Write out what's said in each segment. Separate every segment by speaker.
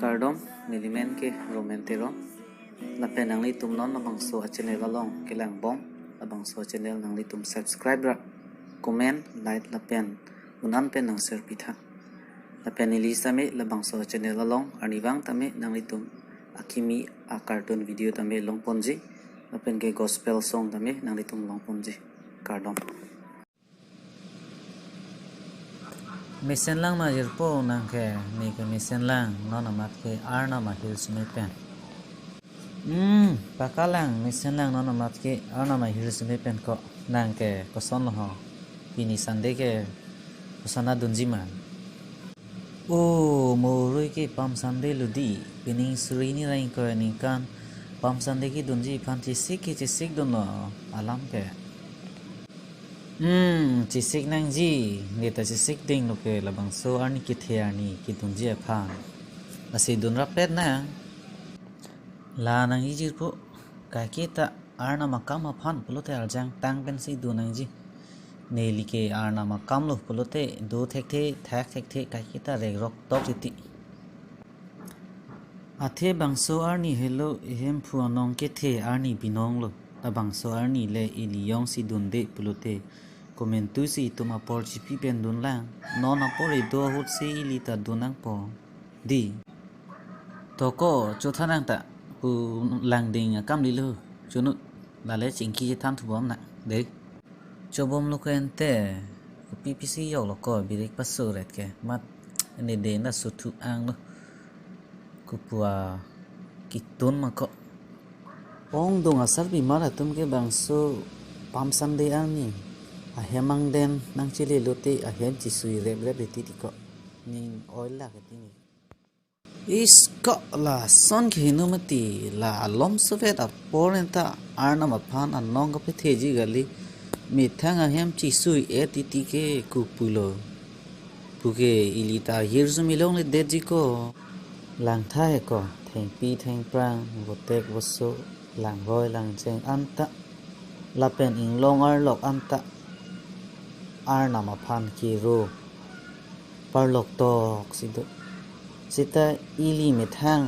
Speaker 1: Kardom milimen ke romentero la penang li tum non labang so channel along ke lang bom labang so channel nang li tum subscribe ra comment like la pen unan pen nang share pitha la pen li same labang so channel along aniwang tame nang li tum akimi a cartoon video tame long ponji la pen ke gospel song tame nang li tum long ponji Kardom mesen lang majir po nang ke ni ke mesen lang non amat ke arna mahil sume pen pakalang mesen lang non amat ke arna mahil sume pen ko nang ke koson lo pini sande ke kosana dunjiman morui ke pam sande ludi pining suri ni rain ko ni kan pam sande ki dunji panti sik don lo alam ke chisik nang ji neta chisik ding lo ke labang so arni ki the arni ki dunji phan asi dun rapet na la nang ji po ka ke ta arna makam phan pulote aljang tang pen si du nang ji neli ke arna makam lo pulote do thek the ka ke ta re rok tok ti athe bangso arni hello hem phu anong ke the arni binong lo labang so arni le iliyong si dunde pulote komentu si tuma por chipi pen dun lang non apore do hut si ilita dunang po di toko chothanang ta pu lang ding kam li lu chunu la le chingki tham thu bom na de chobom lo kente ppc yo lo ko birik paso ret ke mat ne de na su thu ang lo kupua kitun ma ko ong dong asar bi mara tum ke bangso pam sande ani a hemang den nang chile lote a hem chi sui rep ti ko ning oil la ke ti is ko la son ke no mati la lom sovet a porenta arna ma phan an nong pe theji gali mi thang a hem chi sui e ti ke kupulo puke ilita hirzu milong le deji ko lang tha he ko theng pi theng prang votek voso lang roi lang cheng anta la pen ing longar lok anta arna ma phan ki ro parlok tok sido sita ili methang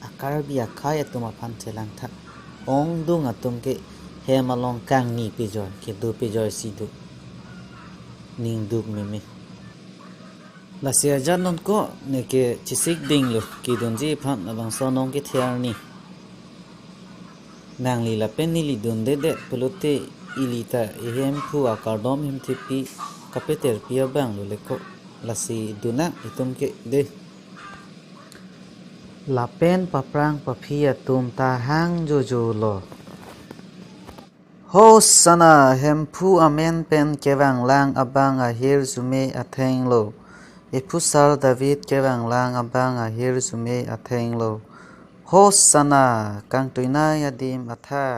Speaker 1: akarbi akhaya tuma phan chelang tha ong dung atum ke hemalong kang ni pejor ke do pejor sido ning duk me la sia janon ko ne ke chisik ding lo ki donji phan abang sonong ke thiar ni nang li la pen ni li don de pelote ilita ehem phu akardom him thipi kapeter pia bang lo leko la si duna itum ke de la pen paprang paphia tum ta hang jojo lo hosana hem phu amen pen kewang lang abang a hir sume atheng lo epusar david kewang lang abang a hir sume atheng lo hosana kang tuina yadim atha